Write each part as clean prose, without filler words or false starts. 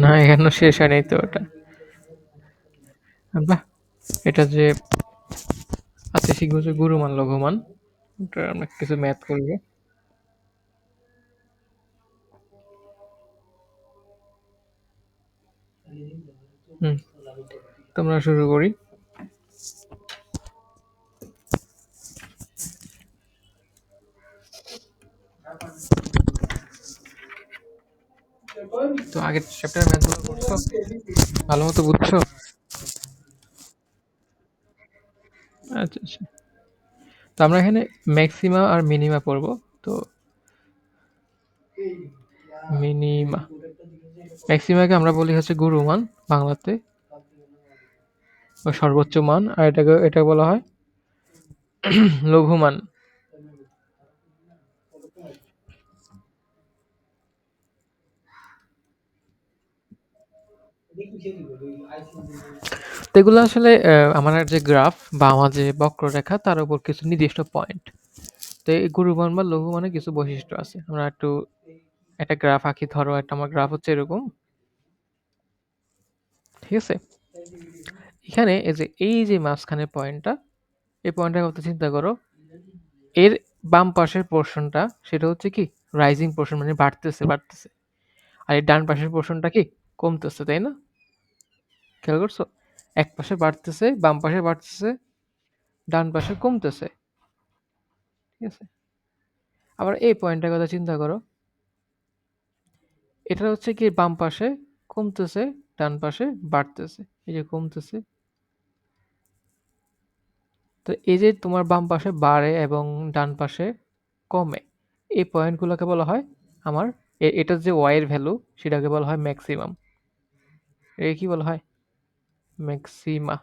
না, এখনো শেষ হয় নাই তো ওটা। বাহ! এটা যে আজকে শিখবো যে গুরুমান লঘুমান। ওটা আমরা কিছু ম্যাথ করবো। হুম, তোমরা শুরু করি। তো আগের চ্যাপ্টার ম্যাথগুলো করছো, ভালো মতো বুঝছো? আচ্ছা আচ্ছা। তো আমরা এখানে ম্যাক্সিমা আর মিনিমা পড়বো। তো মিনিমা, ম্যাক্সিমাকে আমরা বলি হচ্ছে গুরুমান বাংলাতে, বা সর্বোচ্চ মান, আর এটা বলা হয় লঘুমান। তো এগুলো আসলে আমার যে গ্রাফ বা আমার যে বক্ররেখা তার উপর কিছু নির্দিষ্ট পয়েন্ট। তো এই গুরুমান বা লঘুমানের কিছু বৈশিষ্ট্য আছে। আমরা একটু একটা গ্রাফ আঁকি। ধরো একটা আমার গ্রাফ হচ্ছে এরকম, ঠিক আছে? এখানে এই যে মাঝখানে পয়েন্টটা, এই পয়েন্টটার কথা চিন্তা করো। এর বাম পাশের পোর্শনটা সেটা হচ্ছে কি রাইজিং পোর্শন, মানে বাড়তেছে বাড়তেছে। আর এই ডান পাশের পোর্শনটা কি কমতেছে, তাই না? খেয়াল করছো? এক পাশে বাড়তেছে, বাম পাশে বাড়তেছে, ডান পাশে কমতেছে, ঠিক আছে? আবার এই পয়েন্টটার কথা চিন্তা করো। এটা হচ্ছে কি বাম পাশে কমতেছে, ডান পাশে বাড়তেছে। এই যে কমতেছে, তো এই যে তোমার বাম পাশে বাড়ে এবং ডান পাশে কমে, এই পয়েন্টগুলোকে বলা হয় আমার এটার যে ওয়াই এর ভ্যালু সেটাকে বলা হয় ম্যাক্সিমাম। এটাকে কি বলা হয়? ম্যাক্সিমা।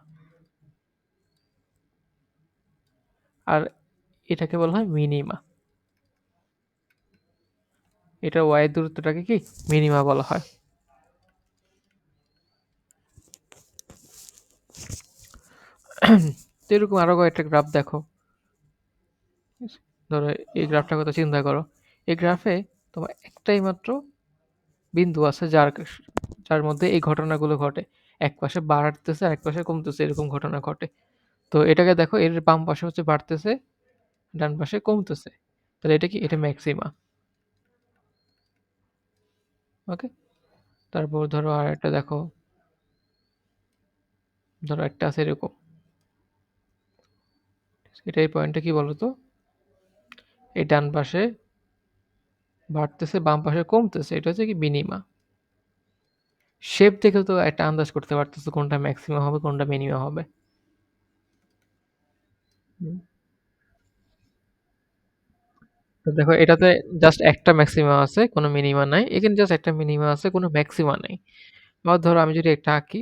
আর এটাকে বলা হয় মিনিমা। এটা ওয়াই এর দূরত্বটাকে কি মিনিমা বলা হয়। তো এরকম আরো কয়েকটা গ্রাফ দেখো। ঠিক আছে? ধরো এই গ্রাফটার কথা চিন্তা করো। এই গ্রাফে তোমার একটাই মাত্র বিন্দু আছে যার মধ্যে এই ঘটনাগুলো ঘটে। এক পাশে বাড়তেছে আর এক পাশে কমতেছে, এরকম ঘটনা ঘটে। তো এটাকে দেখো, এর বাম পাশে হচ্ছে বাড়তেছে, ডান পাশে কমতেছে। তাহলে এটা কি? এটা ম্যাক্সিমা। ওকে। তারপর ধরো আর একটা দেখো। ধরো একটা আছে এরকম। এটা এই পয়েন্টটা কি বলতো? এই ডান পাশে বাড়তেছে, বাম পাশে কমতেছে, এটা হচ্ছে কি মিনিমা। শেপ দেখে তো একটা আন্দাজ করতে পারতেছো কোনটা ম্যাক্সিমাম হবে কোনটা মিনিমা হবে। হুম। তো দেখো এটাতে জাস্ট একটা ম্যাক্সিমা আছে, কোনো মিনিমা নাই। এখানে জাস্ট একটা মিনিমা আছে, কোনো ম্যাক্সিমা নাই। আবার ধরো আমি যদি একটা আঁকি,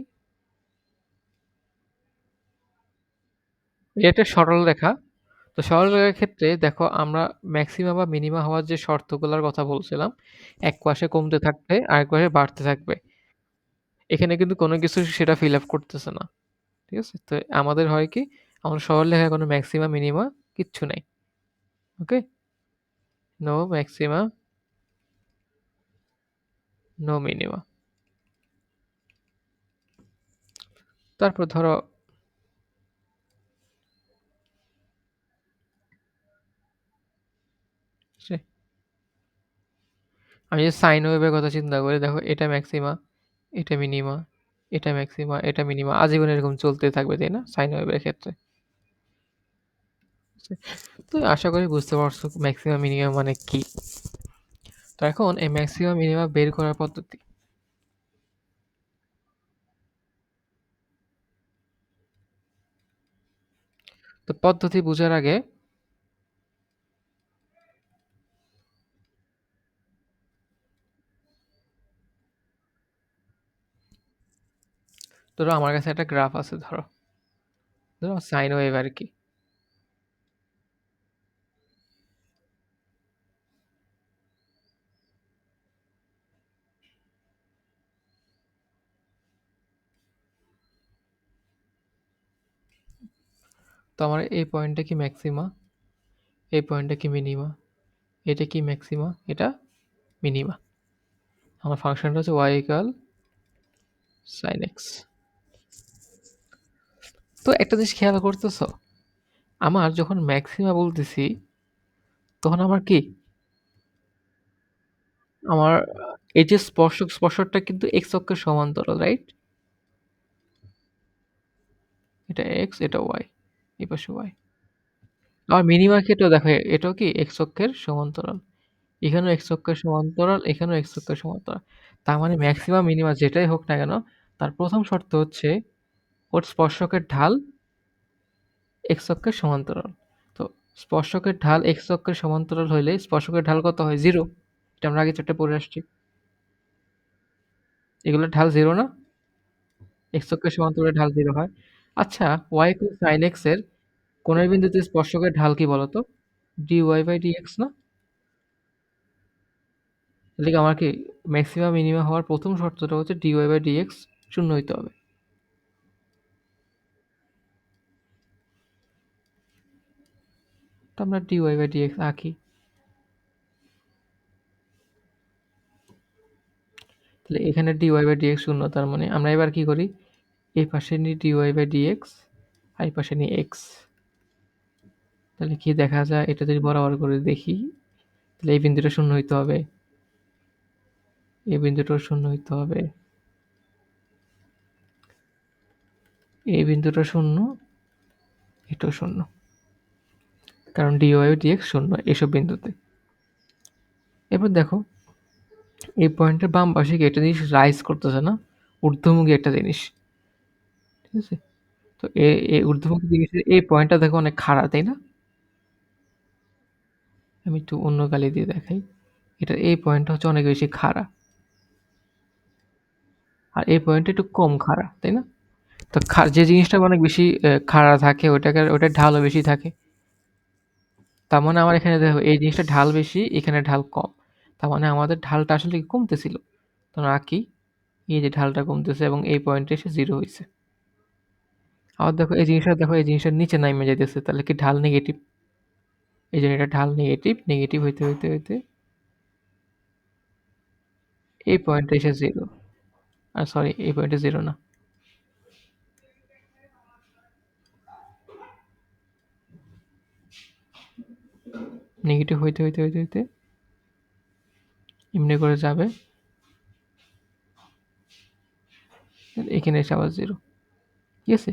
এটা একটা সরল রেখা। তো সরল রেখার ক্ষেত্রে দেখো আমরা ম্যাক্সিমা বা মিনিমা হওয়ার যে শর্তগুলোর কথা বলছিলাম, এক পাশে কমতে থাকবে আরেক পাশে বাড়তে থাকবে। এখানে কিন্তু কোনো কিছু সেটা ফিল আপ করতেছে না, ঠিক আছে? তো আমাদের হয় কি, আমরা সরল রেখায় কোনো ম্যাক্সিমা মিনিমা কিচ্ছু নাই। ওকে, নো ম্যাক্সিমা, নো মিনিমা। তারপর ধরো সে- আমি যে সাইন ওয়েভের কথা চিন্তা করি, দেখো এটা ম্যাক্সিমা, এটা মিনিমা, এটা ম্যাক্সিমা, এটা মিনিমা, আজীবন এরকম চলতে থাকবে, তাই না? সাইন ওয়েভের ক্ষেত্রে। তো আশা করি বুঝতে পারছো ম্যাক্সিমাম মিনিমাম মানে কি। তো এখন এই ম্যাক্সিমাম মিনিমাম বের করার পদ্ধতি। তো পদ্ধতি বোঝার আগে ধরো আমার কাছে একটা গ্রাফ আছে, ধরো ধরো সাইন ওয়েভ আর কি। তো আমার এই পয়েন্টটা কি ম্যাক্সিমা, এই পয়েন্টটা কি মিনিমা, এটা কি ম্যাক্সিমা, এটা মিনিমা। আমার ফাংশনটা হচ্ছে y ইকুয়াল sin x। তো একটা জিনিস খেয়াল করতেছ, আমার যখন ম্যাক্সিমা বলতেছি তখন আমার কি, আমার এই যে স্পর্শকটা কিন্তু এক্স অক্ষের সমান্তরাল, রাইট? এটা এক্স, এটা ওয়াই, এই পাশে ওয়াই। আর মিনিমা ক্ষেত্রেও দেখো, এটাও কি এক্স অক্ষের সমান্তরাল, এখানেও এক্স অক্ষের সমান্তরাল, এখানেও এক্স অক্ষের সমান্তরাল। তার মানে ম্যাক্সিমাম মিনিমা যেটাই হোক না কেন, তার প্রথম শর্ত হচ্ছে ওর স্পর্শকের ঢাল এক্স অক্ষের সমান্তরাল। তো স্পর্শকের ঢাল এক্স অক্ষের সমান্তরাল হইলে স্পর্শকের ঢাল কত হয়? জিরো। এটা আমরা আগে চ্যাপ্টারে পড়ে আসছি। এগুলোর ঢাল জিরো না? এক্স অক্ষের সমান্তরালে ঢাল জিরো হয়। আচ্ছা, ওয়াই ইকুয়াল সাইন এক্স এর কোণের বিন্দুতে স্পর্শকের ঢাল কি বলতো? D Y by D x না? তাহলে কি আমার কি ম্যাক্সিমাম মিনিমাম হওয়ার প্রথম শর্তটা হচ্ছে d Y by D x শূন্য হইতে হবে। তো আমরা d Y by D x আঁকি। তাহলে এখানে d Y by D x শূন্য, তার মানে আমরা এবার কি করি, এই পাশে নিই D Y by D X, আর এই পাশে নিই এক্স। তাহলে কি দেখা যায়, এটা যদি বরাবর করে দেখি, তাহলে এই বিন্দুটা শূন্য হইতে হবে, এই বিন্দুটাও শূন্য হইতে হবে, এই বিন্দুটা শূন্য, এটাও শূন্য, কারণ ডি ওয়াই ডি এক্স শূন্য এসব বিন্দুতে। এবার দেখো, এই পয়েন্টের বাম পাশে কি একটা জিনিস রাইজ করতেছে না, ঊর্ধ্বমুখী একটা জিনিস, ঠিক আছে? তো এই ঊর্ধ্বমুখী জিনিসের এই পয়েন্টটা দেখো অনেক খাড়া, তাই না? আমি একটু অন্য কালি দিয়ে দেখাই। এটা এই পয়েন্টটা হচ্ছে অনেক বেশি খাড়া, আর এই পয়েন্টটা একটু কম খাড়া, তাই না? তো যে জিনিসটা অনেক বেশি খাড়া থাকে ওটার ঢালও বেশি থাকে। তার মানে আমার এখানে দেখো এই জিনিসটা ঢাল বেশি, এখানে ঢাল কম। তার মানে আমাদের ঢালটা আসলে কি কমতেছিল। তো আঁকি, এই যে ঢালটা কমতেছে এবং এই পয়েন্টে এসে জিরো হয়েছে। আবার দেখো এই জিনিসটা, দেখো এই জিনিসটার নিচে নাইমে যাইতেছে, তাহলে কি ঢাল নেগেটিভ। এই জন্য এটা ঢাল নেগেটিভ, নেগেটিভ হইতে হইতে হইতে এই পয়েন্টে এসে জিরো। আর সরি, এই পয়েন্টে জিরো না, নেগেটিভ হইতে হইতে হইতে হইতে এমনি করে যাবে, এখানে এসে আবার জিরো। ঠিক আছে,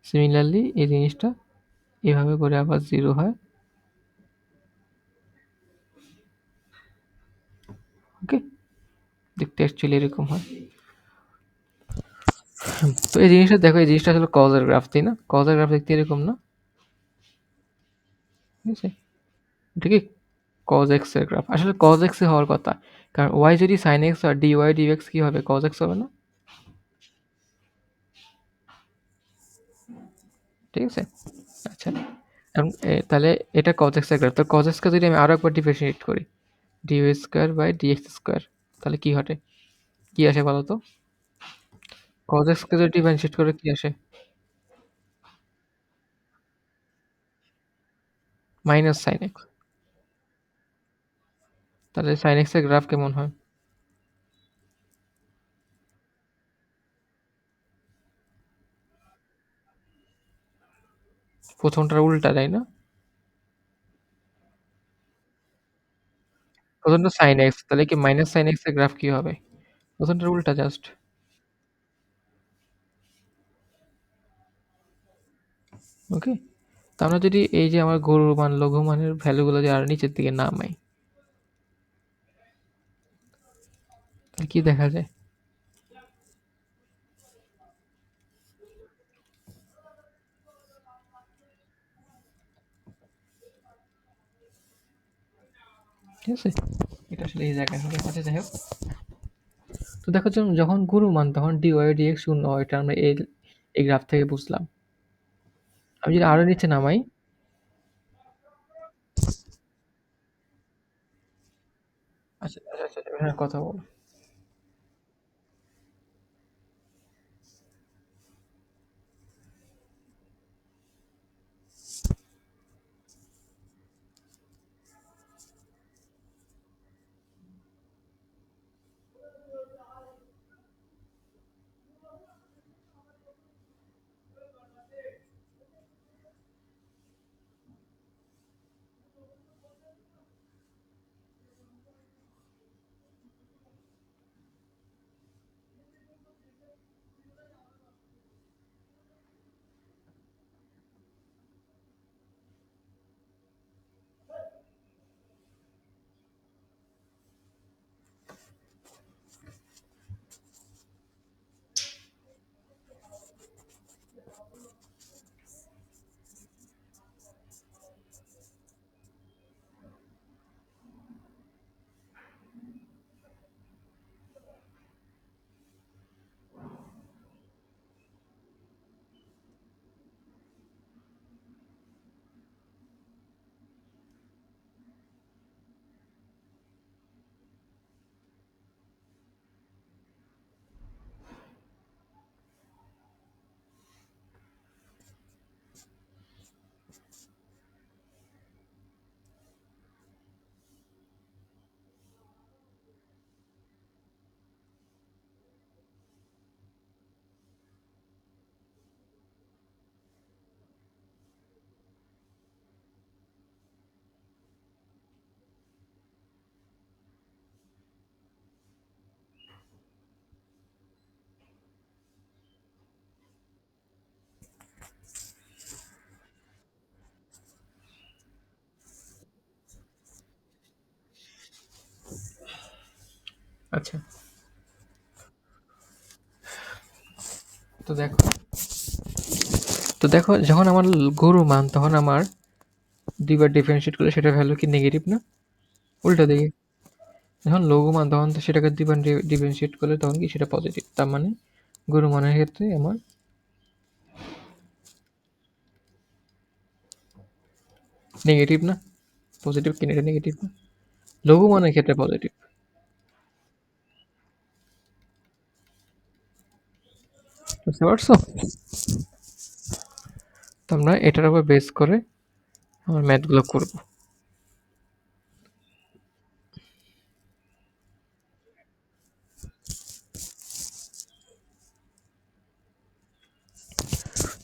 সিমিলারলি এই জিনিসটা এভাবে করে আবার জিরো হয়। ওকে, দেখতে অ্যাকচুয়ালি এরকম হয়। তো এই জিনিসটা দেখো, এই জিনিসটা আসলে কজের গ্রাফ, তাই না? কজের গ্রাফ দেখতে এরকম না? ঠিক আছে, এটা কি কজ এক্স এর গ্রাফ? আসলে কজ এক্স এ হওয়ার কথা, কারণ ওয়াই যদি সাইন এক্স আর ডি ওয়াই ডি এক্স কি হবে, কজ এক্স হবে না? ঠিক আছে, আচ্ছা। এবং তাহলে এটা cos x এর গ্রাফ। তো cos x কে যদি আমি আরো একবার ডিফারেন্সিয়েট করি, dy square by dx square, তাহলে কি ঘটে, কি আসে বলো তো? cos x কে যদি ডিফারেন্সিয়েট করে কি আসে? Minus sine x. তাহলে সাইন এক্স এর গ্রাফ কেমন হয়? প্রথমটার উল্টা, তাই না? প্রথমটা সাইন এক্স, তাহলে কি মাইনাস সাইন এক্স এর গ্রাফ কি হবে? প্রথমটার উল্টা জাস্ট। ওকে, তো আমরা যদি এই যে আমার গরুর মান লঘু মানের ভ্যালুগুলো যদি আরো নিচের দিকে নামাই, তাহলে কি দেখা যায়? ঠিক আছে, এটা আসলে এই জায়গায় হবে। আচ্ছা, যাই হোক। তো দেখো, যখন গুরু মান তখন dy dx শূন্য হয়, এটা আমরা এই গ্রাফ থেকে বুঝলাম। আমি যদি আরো নিচে নামাই, আচ্ছা আচ্ছা আচ্ছা, হ্যাঁ কথা বলো। আচ্ছা, তো দেখো, যখন আমার গুরু মান, তখন আমার দুইবার ডিফারেন্সিয়েট করলে সেটা ভ্যালু কি নেগেটিভ না? উল্টা দিকে যখন লঘু মান, তখন তো সেটাকে দুইবার ডিফারেন্সিয়েট করলে তখন কি সেটা পজিটিভ। তার মানে গুরু মানের ক্ষেত্রে আমার নেগেটিভ না? পজিটিভ কি এটা নেগেটিভ না? লঘু মানের ক্ষেত্রে পজিটিভ। বুঝতে পারছো? তো আমরা এটার উপর বেস করে আমার ম্যাথগুলো করব।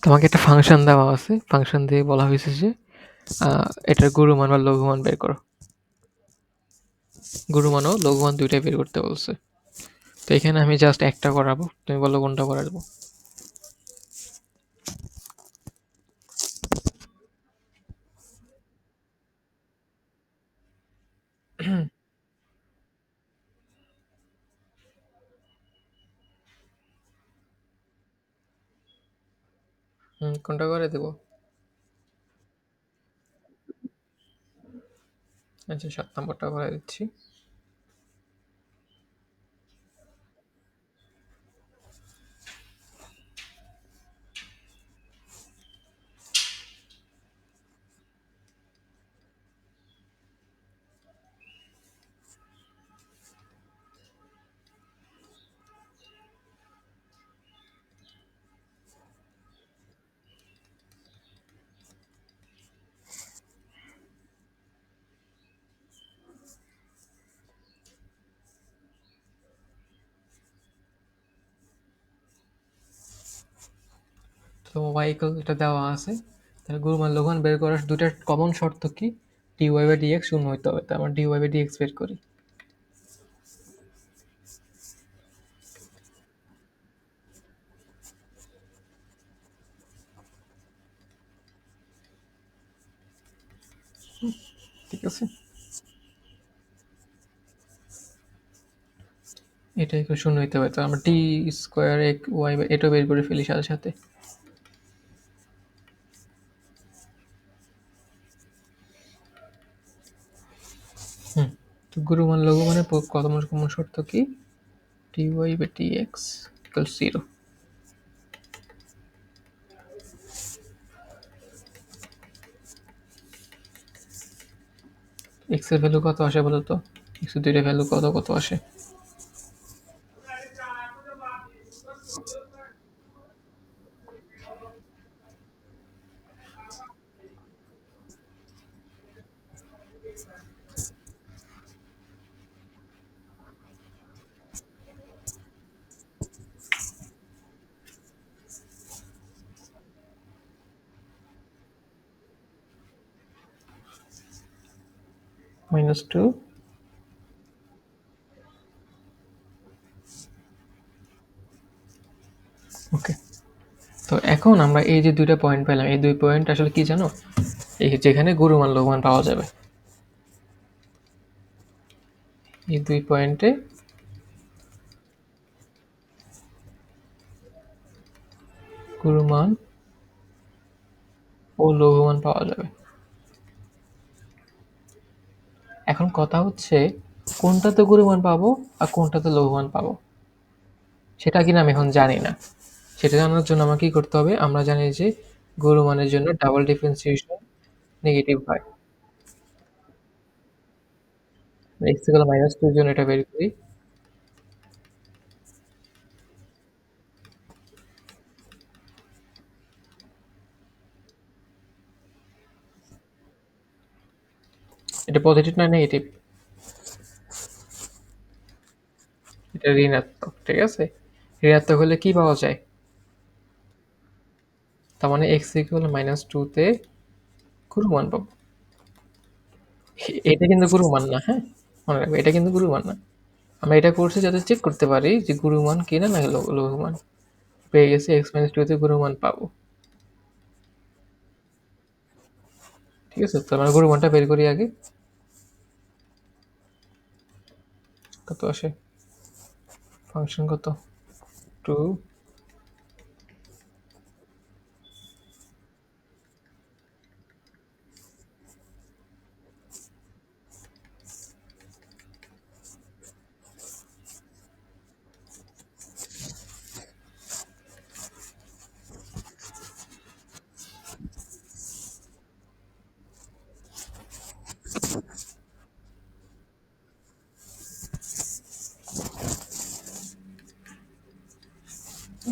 তোমাকে একটা ফাংশন দেওয়া আছে, ফাংশন দিয়ে বলা হয়েছে যে এটার গুরুমান বা লঘুমান বের করো। গুরুমান ও লঘুমান দুইটাই বের করতে বলছে। তো এখানে আমি জাস্ট একটা করাবো, তুমি বলো কোনটা করাবো। কোনটা করে দেবো? আচ্ছা, 7 নম্বরটা করে দিচ্ছি। তো ওয়াই ইকুয়াল এটা দেওয়া আছে। তাহলে গুরুমান লঘুমান বের করার দুটার কমন শর্ত কি? D Y by D x শূন্য হইতে হবে। তো আমরা d Y by D x বের করি। ঠিক আছে, এটা ইকুয়াল শূন্য হইতে হবে। তো আমরা ডি স্কোয়ার এক ওয়াই বাই এটা বের করে ফেলি সাথে সাথে। হুম, তো গুরুমান লঘুমানের কমন শর্ত কি? D Y by D x equal zero. X এর ভ্যালু কত আসে বলো তো? এক্স এর দুইটা ভ্যালু কত কত আসে? -2। ওকে, তো এখন আমরা এই যে দুইটা পয়েন্ট পেলাম, এই দুই পয়েন্ট আসলে কি জানো? এই যেখানে গুরুমান লঘুমান পাওয়া যাবে, এই দুই পয়েন্টে গুরুমান ও লঘুমান পাওয়া যাবে। এখন কথা হচ্ছে কোনটাতে গুরুমান পাবো আর কোনটাতে লঘুমান পাবো, সেটা কিনা আমি এখন জানি না। সেটা জানার জন্য আমাকে কি করতে হবে? আমরা জানি যে গুরুমানের জন্য ডাবল ডিফারেন্সিয়েশন নেগেটিভ হয়। এক্স ইকুয়াল -2 এর জন্য এটা বের করি। এটা পজিটিভ না নেগেটিভ? এটা ঋণাত্মক, ঠিক আছে। ঋণাত্মক হলে কি পাওয়া যায়? তার মানে এক্স ইকুয়াল -2 তে গুরুমান পাবো। এটা কিন্তু গুরুমান না, হ্যাঁ? মনে রাখবে এটা কিন্তু গুরুমান না। আমরা এটা করছি যাতে চেক করতে পারি যে গুরুমান কিনা না লঘুমান। পেয়ে গেছি x-2 তে গুরুমান পাবো। ঠিক আছে? তো আমরা গুরুমানটা বের করি আগে। কত আসে? ফাংশন কত? 2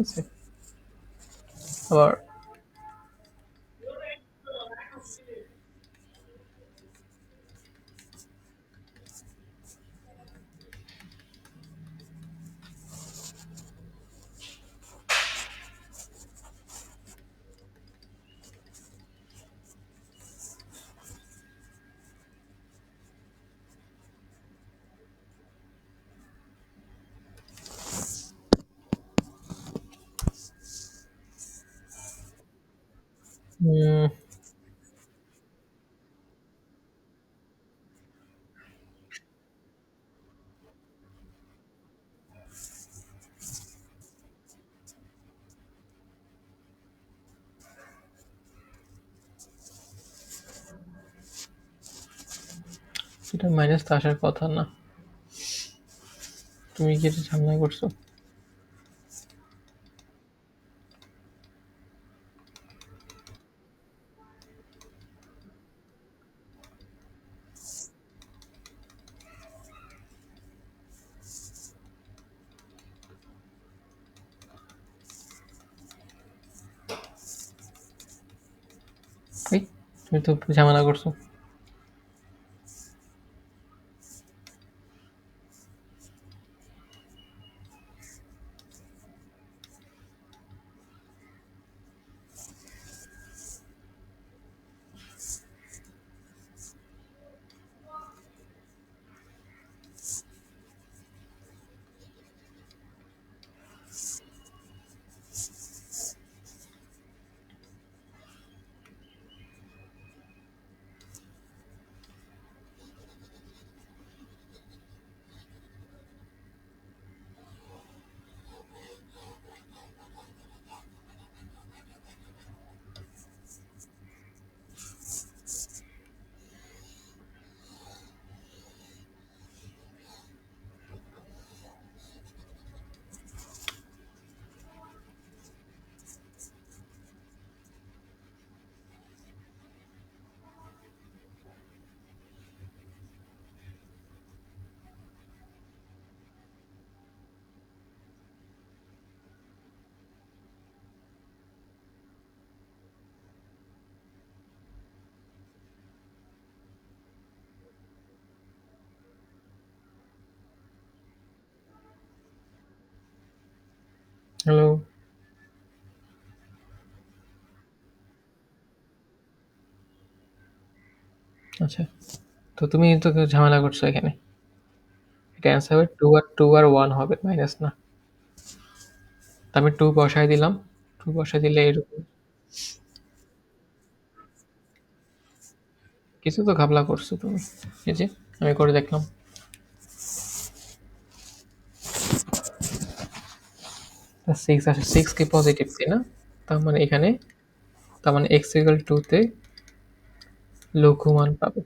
আছে। আবার এটা মাইনাস তো আসার কথা না। তুমি কি এটা ঝামেলা করছো? এই, তুমি তো ঝামেলা করছো। হ্যালো। আচ্ছা, তো তুমি তো ঝামেলা করছো এখানে। এটা অ্যান্সার হবে 2 আর 2 আর 1 হবে, মাইনাস না। তো আমি 2 বসায় দিলাম। 2 বসায় দিলে এরকম কিছু তো ঘাবলা করছো তুমি। এই যে আমি করে দেখলাম। 6 আসে, 6 কি পজিটিভ, তাই না? তার মানে এখানে, তার মানে x ইকুয়াল 2 তে লঘু মান পাবো।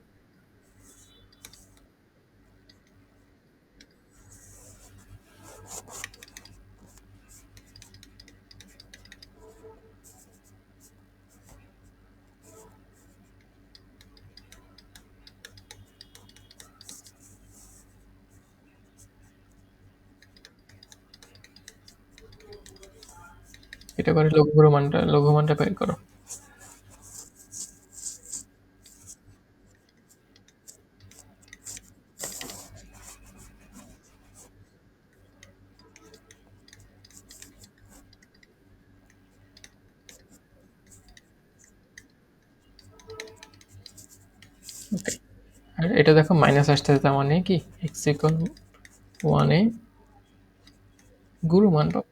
এটা করে লঘু মানটা বের করো। ওকে। আর এটা দেখো মাইনাস আসতেছে, তার মানে কি x ইকুয়াল 1 এ গুরু মান পাবো।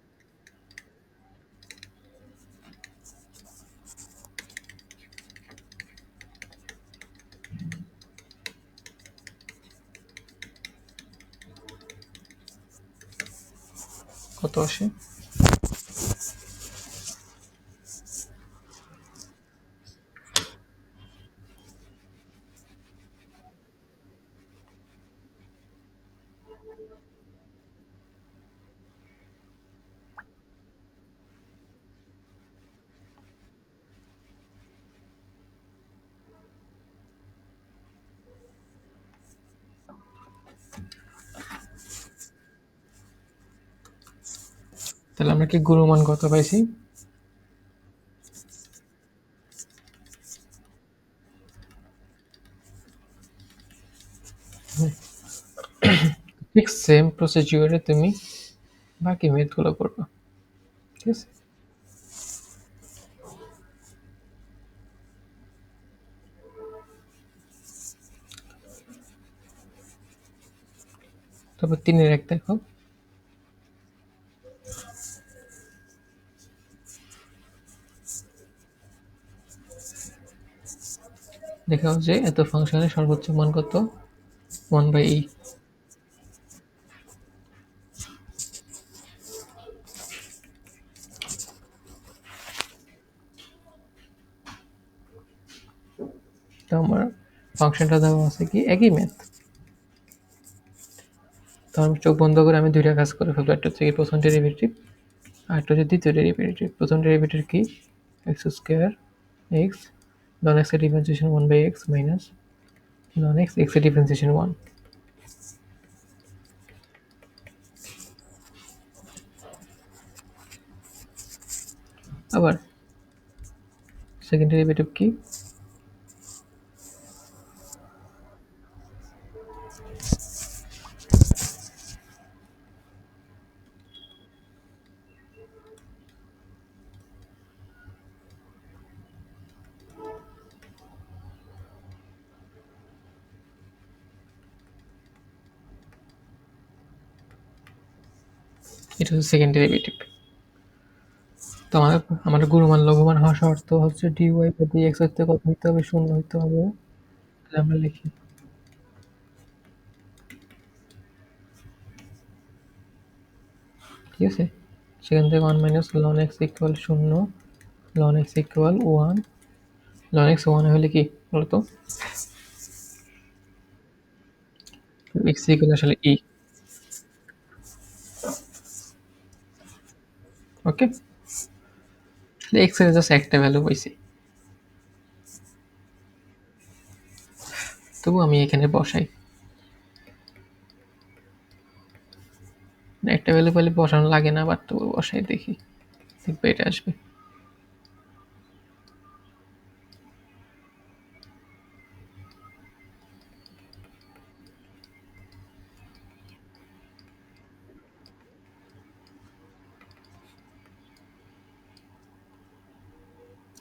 কত আসে? তাহলে আমরা কি গুণমান কত পাইছি? ঠিক সেম প্রসিডিউরে তুমি বাকি মেথগুলো করবা। ঠিক আছে? তারপর ৩ এর ১ দেখো। দেখাও যে এত ফাংশনের সর্বোচ্চ মান কত? 1/e। তো আমার ফাংশনটা দেওয়া আছে কি একই ম্যাথ। তো আমি চোখ বন্ধ করে আমি ২ টা কাজ করে ফেলবো। একটা হচ্ছে কি প্রথম ডেরিভেটিভ, আরেকটা হচ্ছে দ্বিতীয় ডেরিভেটিভ। প্রথম ডেরিভেটিভ কি? x square x ln x এর differentiation 1/x minus ln x x এর ডিফারেন্সিয়েশন 1। আবার সেকেন্ড ডেরিভেটিভ কি? এটা হচ্ছে সেকেন্ড ডেরিভেটিভ। তো আমাদের গুণমান লঘুমান হওয়া শর্ত হচ্ছে dy বাই dx হইতে কত হইতে হবে? 0 হইতে হবে। তাহলে আমরা লিখি, ঠিক আছে? সেখান থেকে 1 minus ln x equal 0, ln x equal 1, ln x 1 হলে কি বলতো? x ইকুয়াল আসলে e। ওকে? তাহলে x এর জাস্ট একটা ভ্যালু পাইছি। তবু আমি এখানে বসাই। একটা ভ্যালু পেলে বসানো লাগে না, বাট তবু বসাই দেখি। দেখবে এটা আসবে।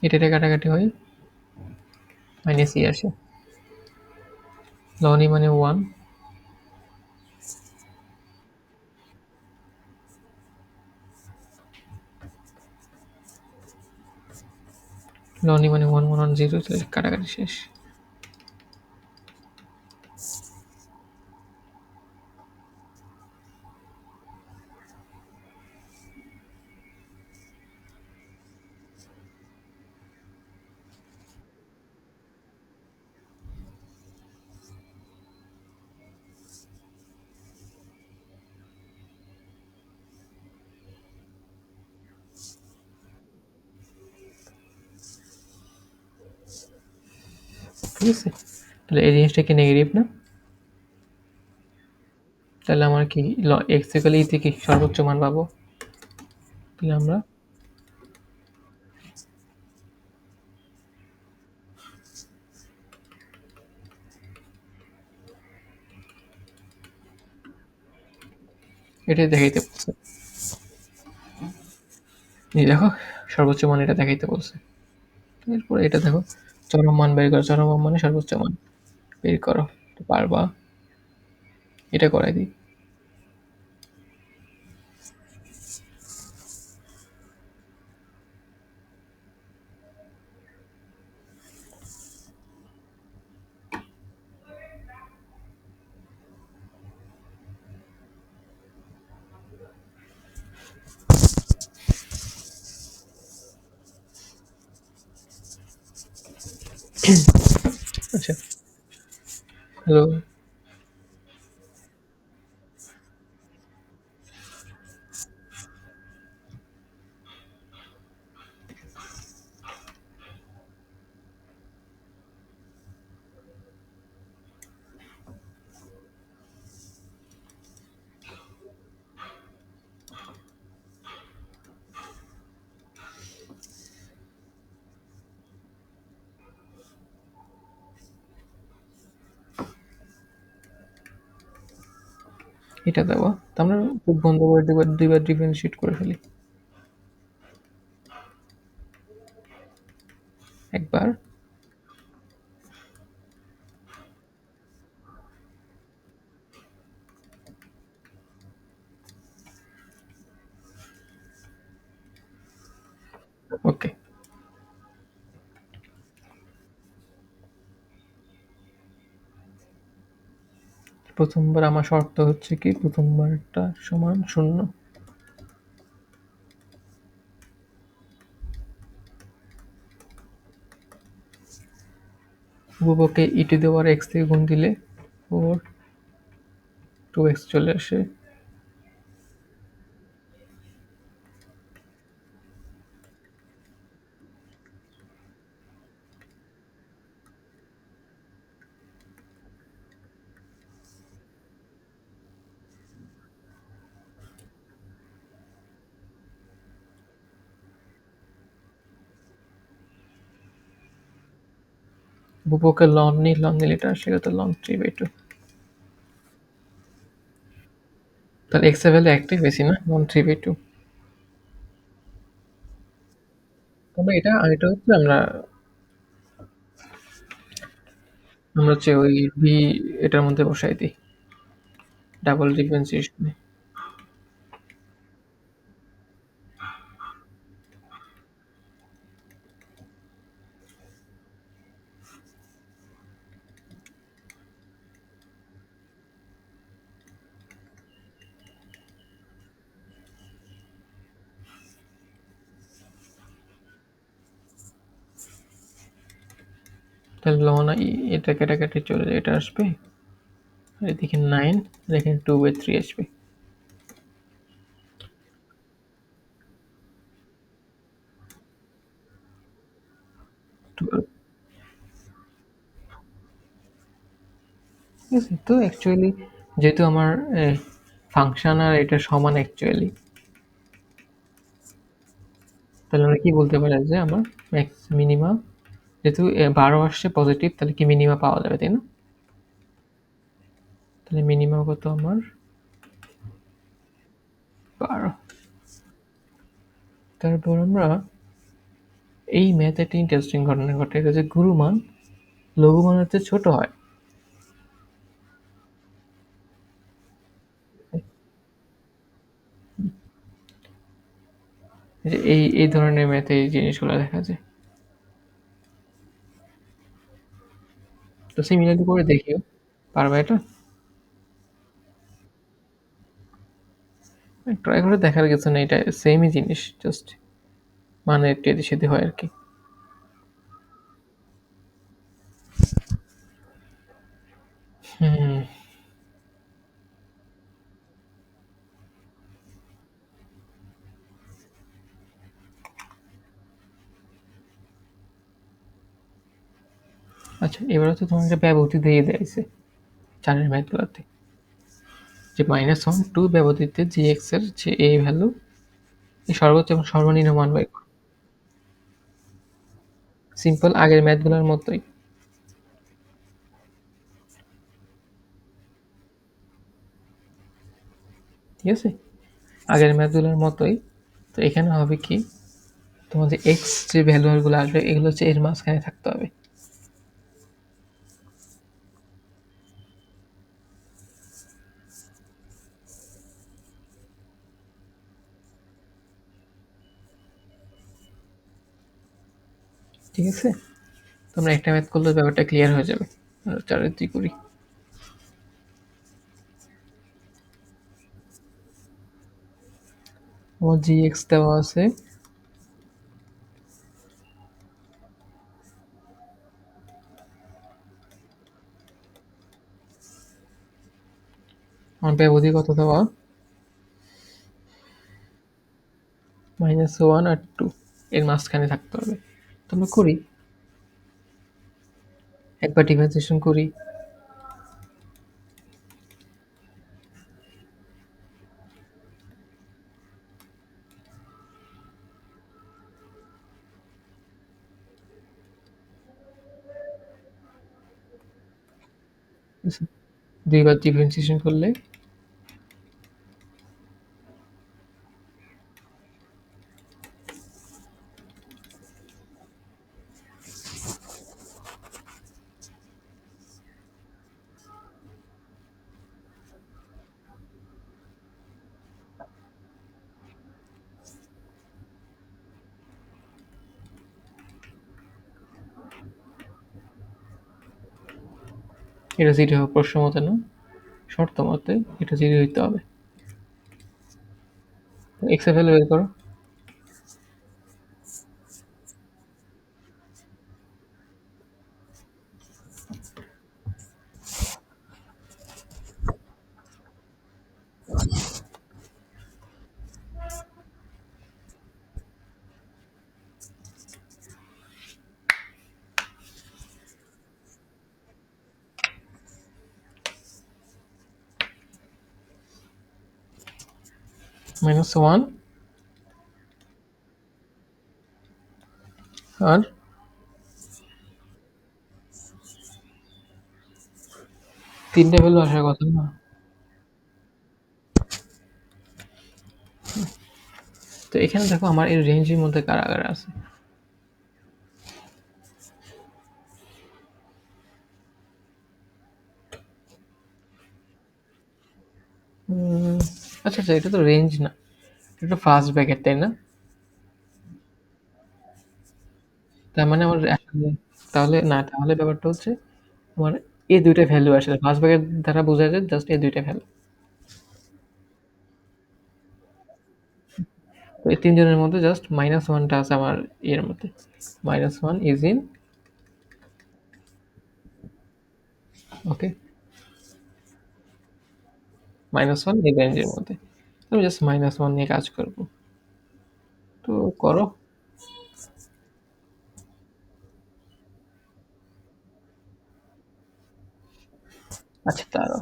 এটা কাটাকাটি হয়, মাইনাস e আসে। ln e মানে 1, ln e মানে 1 1 1 0, তাহলে কাটাকাটি শেষ। ঠিক আছে? তাহলে এই জিনিসটা কি নেগেটিভ না? তাহলে আমার কি x ইকুয়াল e তে কি সর্বোচ্চ মান পাবো? তাহলে আমরা এটাই দেখাইতে বলছে। এই দেখো সর্বোচ্চ মান এটা দেখাইতে বলছে। এরপরে এটা দেখো চরম মান বের করো, চরম মান মানে সর্বোচ্চ মান বের করো। তো পারবা? এটা করাই দিই। আচ্ছা, হ্যালো। এটা দেওয়া তো আমরা চোখ বন্ধ করে দুইবার দুইবার ডিফারেন্সিয়েট করে ফেলি। একবার। ওকে। প্রথমবার আমার শর্ত হচ্ছে কি প্রথমবারটা সমান শূন্য। উপপক্ষে ই টু দেওয়ার এক্স থেকে গুণ দিলে 4 2x চলে আসে। উপপক্ষে লন নিই, লন নিলে এটা আসে কত লন 3/2। তাহলে এক্স এর ভ্যালু একটাই বেশি না, লন 3/2। তবে এটা আর এটা হচ্ছে আমরা আমরা হচ্ছে ওই ভি এটার মধ্যে বসাই দিই ডাবল ডিফারেন্সিয়েশনে। তাহলে লন এটা কেটে চলে যায়, এটা আসবে। আর এদিকে 9, দেখেন 2/3 আসবে। 12। ঠিক আছে? তো অ্যাকচুয়ালি যেহেতু আমার ফাংশন আর এটা সমান অ্যাকচুয়ালি, তাহলে আমরা কি বলতে পারি যে আমার ম্যাক্স মিনিমা যেহেতু 12 আসছে পজিটিভ, তাহলে কি মিনিমা পাওয়া যাবে, তাই না? তাহলে মিনিমা কত আমার 12। তারপর আমরা এই ম্যাথে একটা ইন্টারেস্টিং ঘটনা ঘটে, এটা যে গুরুমান লঘুমানের চেয়ে ছোট হয়। যে এই ধরনের ম্যাথে এই জিনিসগুলো দেখা যায়। তো সিমিলারলি করে দেখিও, পারবা এটা? ট্রাই করে দেখার কিছু নেই, এটা সেমই জিনিস, জাস্ট মানে একটু এদিক সেদিক হয় আর কি। হুম। আচ্ছা, এবার হচ্ছে তোমার একটা ব্যবধি দিয়ে দিয়েছে চারের ম্যাথগুলোতে, যে -1 2 ব্যবধিতে জি এক্স এর যে এই ভ্যালু এই সর্বোচ্চ এবং সর্বনিম্ন মান বের করো। সিম্পল আগের ম্যাথগুলোর মতোই। ঠিক আছে? আগের ম্যাথগুলোর মতোই। তো এখানে হবে কি তোমাদের এক্স যে ভ্যালুগুলো আসবে এগুলো হচ্ছে এর মাঝখানে থাকতে হবে। ঠিক আছে? তোমরা একটা ম্যাথ করলে ব্যাপারটা ক্লিয়ার হয়ে যাবে। আর চারের দুই করি। আমার জি এক্স দেওয়া আছে আমার ব্যবধি কত দেওয়া? -1 আর 2 এর মাঝখানে থাকতে হবে। তো আমরা করি, একবার ডিফারেন্সিয়েশন করি। আচ্ছা, ২ বার ডিফারেন্সিয়েশন করলে এটা 0 হবে প্রশ্ন মতে না, শর্ত মতে এটা 0 হইতে হবে। x এর ভ্যালু বের করো। -1 আর ৩ টা ভ্যালু আসার কথা না? তো এখানে দেখো আমার এই রেঞ্জের মধ্যে কারা আছে। উম, আচ্ছা আচ্ছা, এটা তো রেঞ্জ না, এটা তো ফার্স্ট ব্র্যাকেট, তাই না? তার মানে আমার আসলে, তাহলে না, তাহলে ব্যাপারটা হচ্ছে আমার এই ২ টা ভ্যালু আসলে ফার্স্ট ব্র্যাকেট দ্বারা বোঝা যায় জাস্ট এই ২ টা ভ্যালু। তো এই ৩ জনের মধ্যে জাস্ট -1 টা আছে আমার ইয়ের মধ্যে। -1 ইজ ইন, ওকে, -1 এই রেঞ্জের মধ্যে। আমি জাস্ট -1 নিয়ে কাজ করব। তো করো। আচ্ছা দাঁড়াও।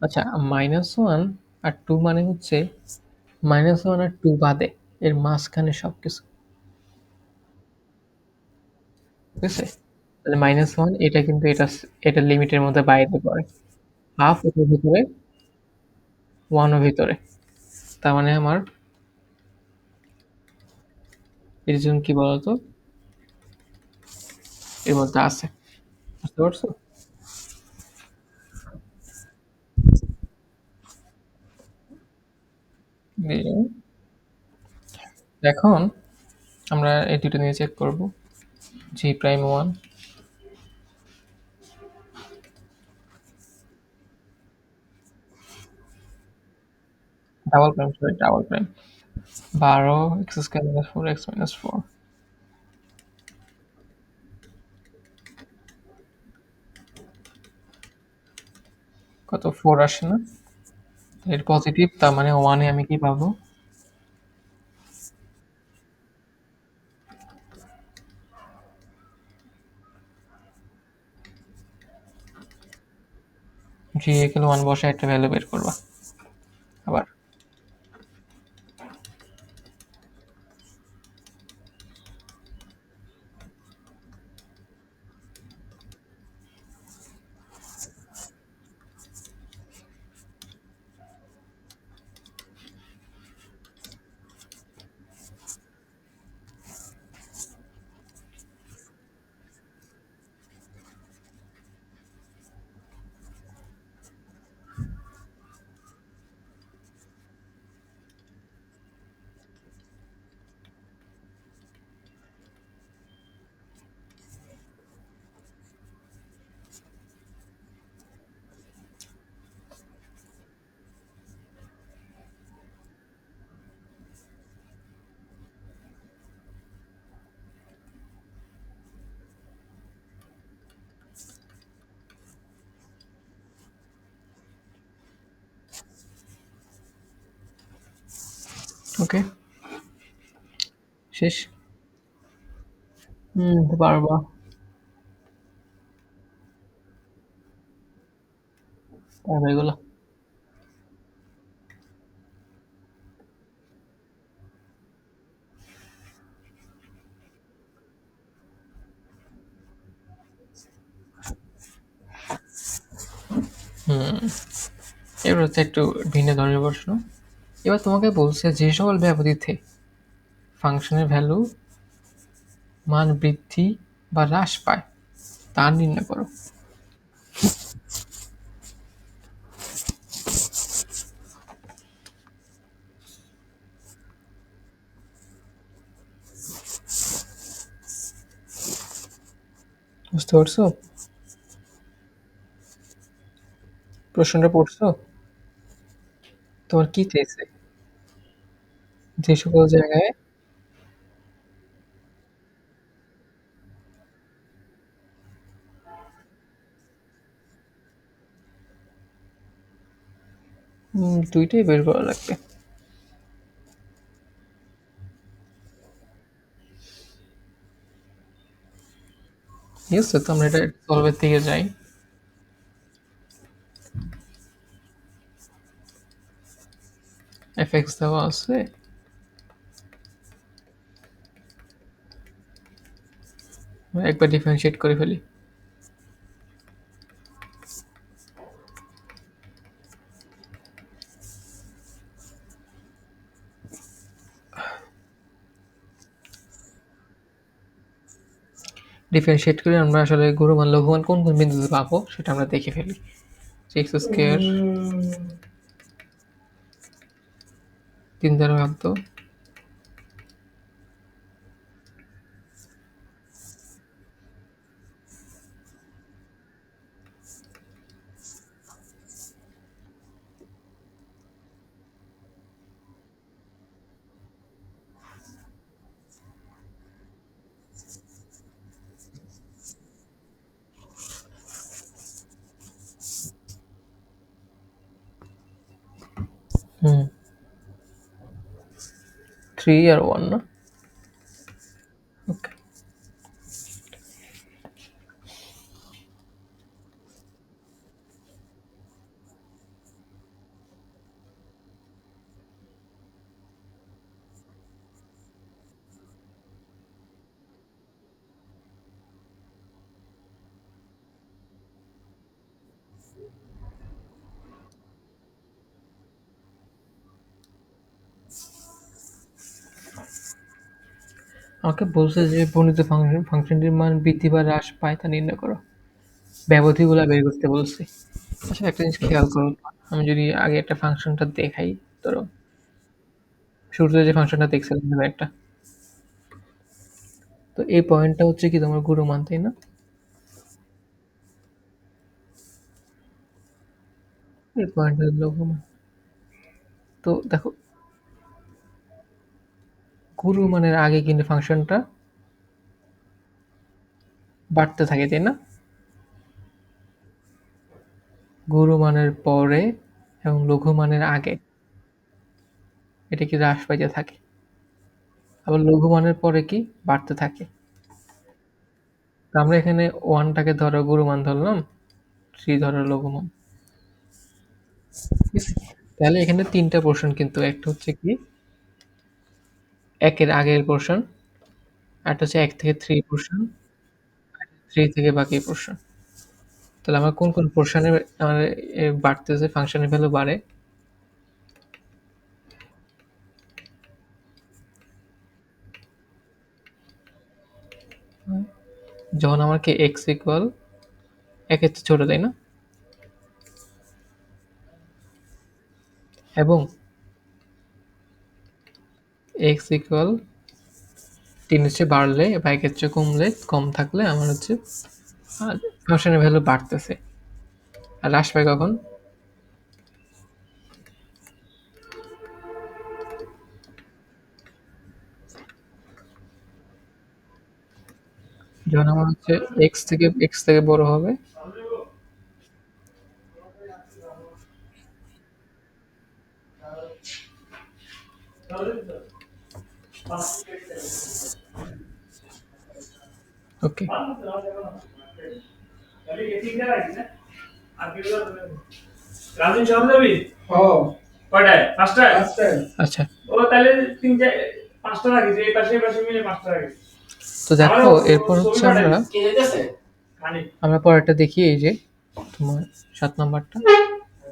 আচ্ছা, -1 আর 2 মানে হচ্ছে -1 আর 2 বাদে এর মাঝখানে সবকিছু। ঠিক আছে? তাহলে -1 এটা কিন্তু এটা লিমিটের মধ্যে বাইরে পড়ে। হাফ এটার ভিতরে, 1 ও ভিতরে। তার মানে আমার এর জন্য কি বলতো এর মধ্যে আছে। বুঝতে পারছো? দিয়ে এখন আমরা এই দুটো নিয়ে চেক করব। G prime 1, double prime, sorry double prime. 12 X square minus 4 X minus 4 কত 4 আসে না? এর পজিটিভ, তার মানে 1 এ আমি কি পাবো? জি এখানে 1 বসে একটা ভ্যালু বের করবা আবার। ওকে, শেষ। হুম, পারবা। পারবা এগুলো। হুম, এবার হচ্ছে একটু ভিন্ন ধরনের প্রশ্ন। এবার তোমাকে বলছে যে সকল ব্যবধিতে ফাংশনের ভ্যালু মান বৃদ্ধি বা হ্রাস পায় তা নির্ণয় করো। বুঝতে পারছো? প্রশ্নটা পড়ছো? তোমার কি চাইছে? যে সকল জায়গায় দুইটাই বের করা লাগবে। ঠিক আছে? তো আমরা এটা সলভের দিকে যাই। এফ দেওয়া আছে। আমরা একবার ডিফারেন্সিয়েট করে ফেলি। ডিফারেন্সিয়েট করে আমরা আসলে গুণমান লঘুমান কোন কোন বিন্দুতে পাবো সেটা আমরা দেখে ফেলি। এক্স স্কোয়ার 3 দ্বারা ভাগ দাও। হুম, 3 আর 1 না? ওকে। আমাকে বলছে যে বর্ণিত ফাংশনটির মান বৃদ্ধি বা হ্রাস পায় তা নির্ণয় করো। ব্যবধিগুলা বের করতে বলছে। আচ্ছা, একটা জিনিস খেয়াল করো। আমি যদি আগে একটা ফাংশনটা দেখাই, ধরো শুরুতে যে ফাংশনটা দেখছিলাম ধরো একটা। তো এই পয়েন্টটা হচ্ছে কি তোমার গুণমান, তাই না? এই পয়েন্টটা হলো লঘুমান। তো দেখো, গুণমানের আগে কিন্তু ফাংশনটা বাড়তে থাকে, তাই না? গুরুমানের পরে এবং লঘুমানের আগে এটা কি হ্রাস পাইতে থাকে। আবার লঘুমানের পরে কি বাড়তে থাকে। তো আমরা এখানে 1 টাকে ধরো গুরুমান ধরলাম, 3 ধরো লঘুমান। ঠিক আছে? তাহলে এখানে ৩ টা পোরশন কিন্তু একটা হচ্ছে কি ১ এর আগের পোরশন, আরেকটা হচ্ছে ১ থেকে ৩ পোরশন, ৩ থেকে বাকি পোরশন। তাহলে আমার কোন, কোন পোরশনে আমার বাড়তেছে ফাংশনের ভ্যালু বাড়ে? যখন আমাকে x ইকুয়াল ১ এর চেয়ে ছোট, তাই না? এবং x ইকুয়াল ৩ এর চেয়ে বাড়লে বা ১ এর চেয়ে কমলে কম থাকলে আমার হচ্ছে আ ফাংশনের ভ্যালু বাড়তেছে। আর হ্রাস পায় কখন? যখন আমার হচ্ছে x থেকে বড় হবে, ওকে। রাজীব সব যাবি? কয়টায়? 5টায়? আচ্ছা, ও তাহলে 5টা রাখিস, এই পাশে মিলে 5টা রাখিস। তো দেখো এরপর ছবি হচ্ছে আমরা পাঠাইস। কে যাইতেছে? খানি। আমরা পরেরটা দেখি, এই যে তোমার 7 নম্বরটা,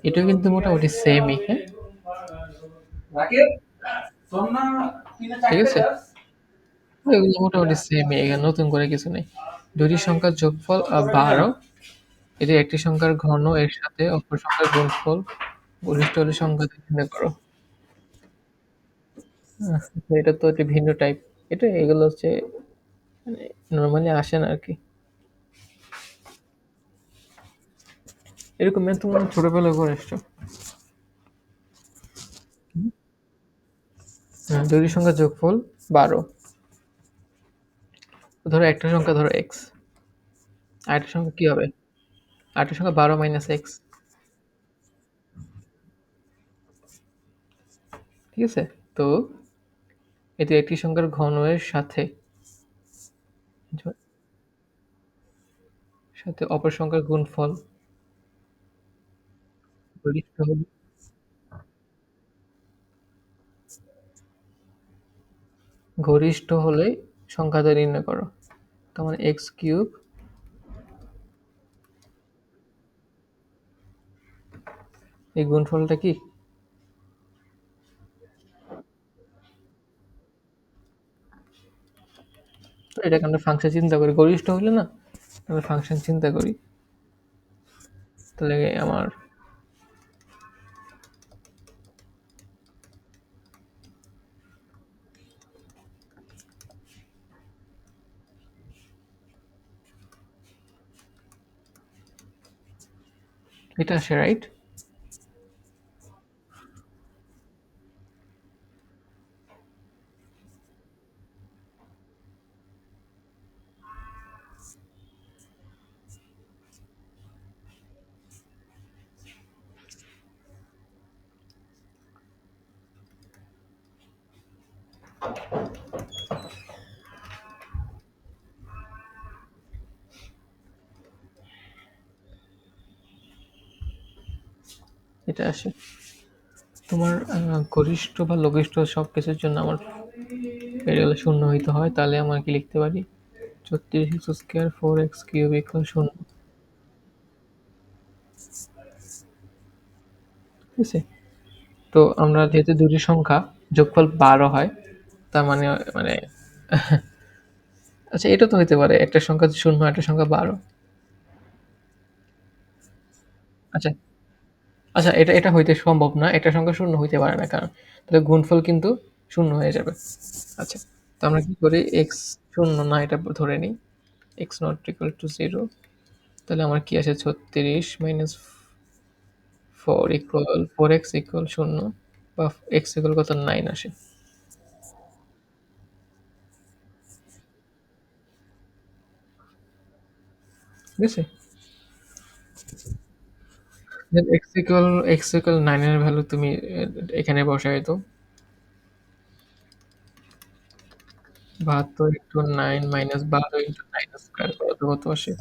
এটাও কিন্তু মোটামুটি সেমই, হ্যাঁ? রাকিব, তোর না ঠিক আছে, এগুলো মোটামুটি সেমই, এখানে নতুন করে কিছু নেই। দুইটি সংখ্যার যোগফল 12, এটি একটি সংখ্যার ঘন এর সাথে অপর সংখ্যার গুণফল গরিষ্ঠ হলে সংখ্যা নির্ণয় করো। তো এটা তো একটি ভিন্ন টাইপ। এটা এগুলো হচ্ছে মানে নরমালি আসে না আরকি। এরকম ম্যাথ তোমরা ছোটবেলায় করে আসছো। দুইটি সংখ্যার যোগফল 12। ধরো একটা সংখ্যা ধরো x, আরেকটা সংখ্যা কি হবে? আরেকটা সংখ্যা 12 মাইনাস x। ঠিক আছে? তো এটি একটি সংখ্যার ঘনের সাথে সাথে অপর সংখ্যার গুণফল গরিষ্ঠ হলে গরিষ্ঠ হলে সংখ্যাটা নির্ণয় করো। তার মানে x কিউব, এই গুণফলটা কি? তো এটাকে আমরা ফাংশন চিন্তা করি, গরিষ্ঠ হলে না আমরা ফাংশন চিন্তা করি। তাহলে আমার এটা আসে, রাইট? এটা আসে। তোমার গরিষ্ঠ বা লঘিষ্ঠ সব কিছুর জন্য আমার ভেরিয়েবল শূন্য হইতে হয়, তাহলে আমার কি লিখতে পারি? 36 x square 4x cube equal শূন্য। ঠিক আছে? তো আমরা যেহেতু দুটি সংখ্যা যোগফল 12 হয়, তার মানে মানে আচ্ছা, এটা তো হইতে পারে একটা সংখ্যা শূন্য, একটা সংখ্যা 12। আচ্ছা, আচ্ছা, এটা এটা হইতে সম্ভব না, একটা সংখ্যা শূন্য হইতে পারে না, কারণ তাহলে গুণফল কিন্তু শূন্য হয়ে যাবে। আচ্ছা, তো আমরা কি করি, এক্স শূন্য না এটা ধরে নিই, x not equal to zero. তাহলে আমার কি আসে, 36 মাইনাস 4 ইকুয়াল 4x ইকুয়াল শূন্য, বা এক্স ইকুয়াল কত, 9 আসে। ঠিক আছে? দেন এক্স ইকুয়াল 9 এর ভ্যালু তুমি এখানে বসাই দাও। 72 ইন্টু 9 মাইনাস 12 ইন্টু 9 স্কোয়ার কত কত আসে?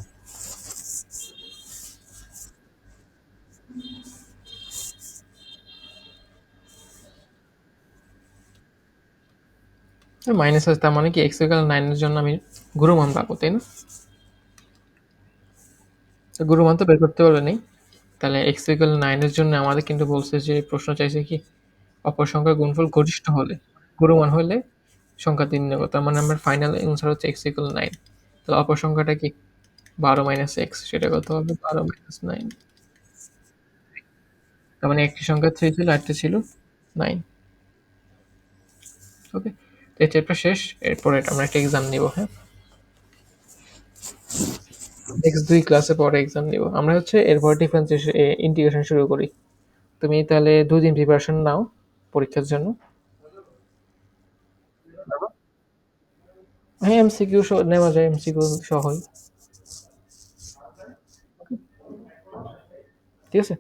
মাইনাস আছে, তার মানে কি এক্স ইকুয়াল 9 এর জন্য আমি গুণমান পাবো, তাই না? তো গুণমান তো বের করতে পারবে নাই। তাহলে এক্স ইকুয়াল 9 এর জন্য আমাদের কিন্তু বলছে যে, প্রশ্ন চাইছে কি অপর সংখ্যার গুণফল গরিষ্ঠ হলে, গুণমান হলে সংখ্যা নির্ণয় করতে। তার মানে আমার ফাইনাল অ্যান্সার হচ্ছে এক্স ইকুয়াল 9। তাহলে অপর সংখ্যাটা কি 12 মাইনাস এক্স, সেটা কত হবে, 12 মাইনাস 9। তার মানে একটি সংখ্যা 3 ছিল, আরেকটা ছিল 9। ওকে, তো এই চ্যাপ্টার শেষ। এরপরে আমরা একটা এক্সাম নিব, হ্যাঁ? নেক্সট 2 ক্লাসে পরে এক্সাম নিব আমরা, হচ্ছে এরপর ডিফারেন্সিয়েশন ইন্টিগ্রেশন শুরু করি। তুমি তাহলে 2 দিন প্রিপারেশন নাও পরীক্ষার জন্য। হ্যাঁ, এমসিকিউ নেওয়া যায়, এমসিকিউ সহই। ঠিক আছে?